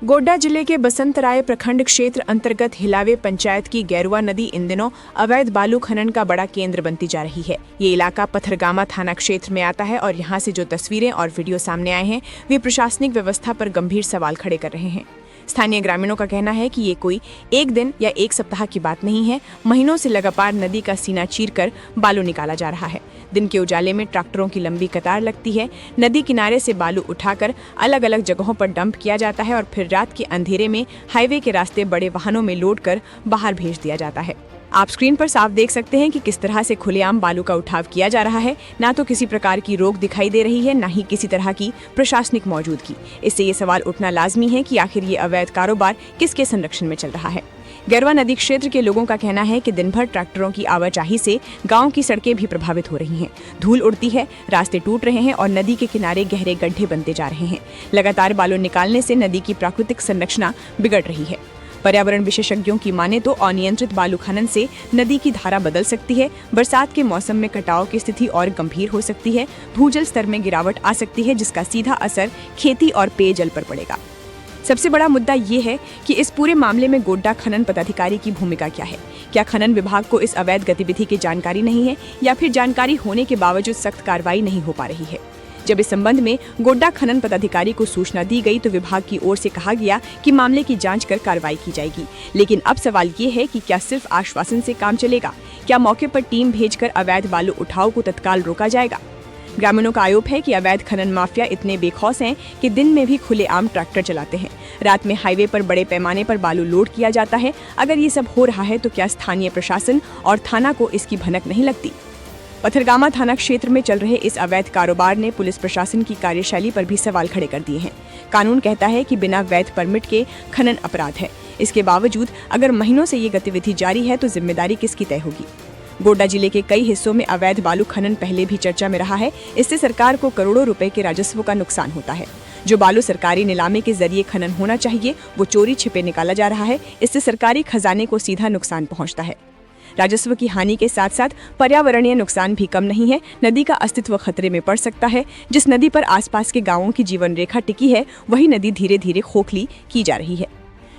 गोड्डा जिले के बसंतराय प्रखंड क्षेत्र अंतर्गत हिलावे पंचायत की गैरुआ नदी इन दिनों अवैध बालू खनन का बड़ा केंद्र बनती जा रही है। ये इलाका पथरगामा थाना क्षेत्र में आता है और यहाँ से जो तस्वीरें और वीडियो सामने आए हैं वे प्रशासनिक व्यवस्था पर गंभीर सवाल खड़े कर रहे हैं। स्थानीय ग्रामीणों का कहना है कि ये कोई एक दिन या एक सप्ताह की बात नहीं है। महीनों से लगातार नदी का सीना चीरकर बालू निकाला जा रहा है। दिन के उजाले में ट्रैक्टरों की लंबी कतार लगती है। नदी किनारे से बालू उठाकर अलग अलग जगहों पर डंप किया जाता है और फिर रात के अंधेरे में हाईवे के रास्ते बड़े वाहनों में लोड कर बाहर भेज दिया जाता है। आप स्क्रीन पर साफ देख सकते हैं कि किस तरह से खुलेआम बालू का उठाव किया जा रहा है। ना तो किसी प्रकार की रोक दिखाई दे रही है, ना ही किसी तरह की प्रशासनिक मौजूदगी। इससे ये सवाल उठना लाजमी है कि आखिर ये अवैध कारोबार किसके संरक्षण में चल रहा है। गैरुआ नदी क्षेत्र के लोगों का कहना है कि दिन भर ट्रैक्टरों की आवाजाही से गांव की सड़कें भी प्रभावित हो रही हैं। धूल उड़ती है, रास्ते टूट रहे हैं और नदी के किनारे गहरे गड्ढे बनते जा रहे हैं। लगातार बालू निकालने से नदी की प्राकृतिक संरचना बिगड़ रही है। पर्यावरण विशेषज्ञों की माने तो अनियंत्रित बालू खनन से नदी की धारा बदल सकती है। बरसात के मौसम में कटाव की स्थिति और गंभीर हो सकती है। भूजल स्तर में गिरावट आ सकती है, जिसका सीधा असर खेती और पेयजल पर पड़ेगा। सबसे बड़ा मुद्दा ये है कि इस पूरे मामले में गोड्डा खनन पदाधिकारी की भूमिका क्या है। क्या खनन विभाग को इस अवैध गतिविधि की जानकारी नहीं है, या फिर जानकारी होने के बावजूद सख्त कार्रवाई नहीं हो पा रही है। जब इस संबंध में गोड्डा खनन पदाधिकारी को सूचना दी गई तो विभाग की ओर से कहा गया कि मामले की जांच कर कार्रवाई की जाएगी। लेकिन अब सवाल ये है कि क्या सिर्फ आश्वासन से काम चलेगा? क्या मौके पर टीम भेजकर अवैध बालू उठाव को तत्काल रोका जाएगा? ग्रामीणों का आरोप है कि अवैध खनन माफिया इतने बेखौफ हैं कि दिन में भी खुलेआम ट्रैक्टर चलाते हैं। रात में हाईवे पर बड़े पैमाने पर बालू लोड किया जाता है। अगर ये सब हो रहा है तो क्या स्थानीय प्रशासन और थाना को इसकी भनक नहीं लगती? पथरगामा थाना क्षेत्र में चल रहे इस अवैध कारोबार ने पुलिस प्रशासन की कार्यशैली पर भी सवाल खड़े कर दिए हैं। कानून कहता है कि बिना वैध परमिट के खनन अपराध है। इसके बावजूद अगर महीनों से ये गतिविधि जारी है तो जिम्मेदारी किसकी तय होगी? गोड्डा जिले के कई हिस्सों में अवैध बालू खनन पहले भी चर्चा में रहा है। इससे सरकार को करोड़ों रुपए के राजस्व का नुकसान होता है। जो बालू सरकारी नीलामी के जरिए खनन होना चाहिए वो चोरी छिपे निकाला जा रहा है। इससे सरकारी खजाने को सीधा नुकसान पहुंचता है। राजस्व की हानि के साथ साथ पर्यावरणीय नुकसान भी कम नहीं है। नदी का अस्तित्व खतरे में पड़ सकता है। जिस नदी पर आसपास के गांवों की जीवन रेखा टिकी है वही नदी धीरे धीरे खोखली की जा रही है।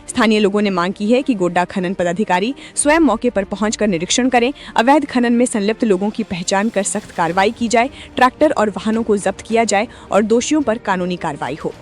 स्थानीय लोगों ने मांग की है कि गोड्डा खनन पदाधिकारी स्वयं मौके पर पहुंचकर निरीक्षण करें। अवैध खनन में संलिप्त लोगों की पहचान कर सख्त कार्रवाई की जाए। ट्रैक्टर और वाहनों को जब्त किया जाए और दोषियों पर कानूनी कार्रवाई हो।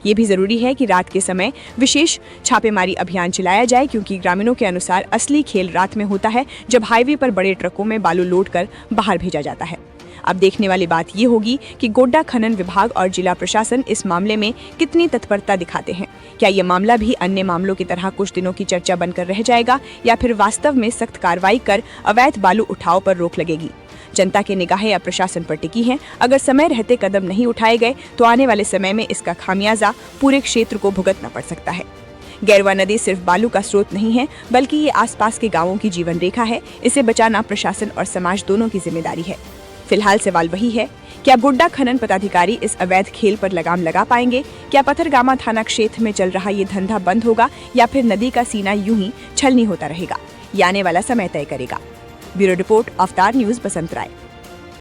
ये भी जरूरी है कि रात के समय विशेष छापेमारी अभियान चलाया जाए, क्योंकि ग्रामीणों के अनुसार असली खेल रात में होता है, जब हाईवे पर बड़े ट्रकों में बालू लोड कर बाहर भेजा जाता है। अब देखने वाली बात ये होगी कि गोड्डा खनन विभाग और जिला प्रशासन इस मामले में कितनी तत्परता दिखाते हैं। क्या ये मामला भी अन्य मामलों की तरह कुछ दिनों की चर्चा बनकर रह जाएगा, या फिर वास्तव में सख्त कार्रवाई कर अवैध बालू उठाव पर रोक लगेगी? जनता की निगाहें अब प्रशासन पर टिकी हैं। अगर समय रहते कदम नहीं उठाए गए तो आने वाले समय में इसका खामियाजा पूरे क्षेत्र को भुगतना पड़ सकता है। गैरुआ नदी सिर्फ बालू का स्रोत नहीं है, बल्कि ये आसपास के गांवों की जीवन रेखा है। इसे बचाना प्रशासन और समाज दोनों की जिम्मेदारी है। फिलहाल सवाल वही है, क्या गोड्डा खनन पदाधिकारी इस अवैध खेल पर लगाम लगा पाएंगे? क्या पथरगामा थाना क्षेत्र में चल रहा ये धंधा बंद होगा, या फिर नदी का सीना यूं ही छलनी होता रहेगा? ये आने वाला समय तय करेगा। ब्यूरो रिपोर्ट, अवतार न्यूज़, बसंतराय।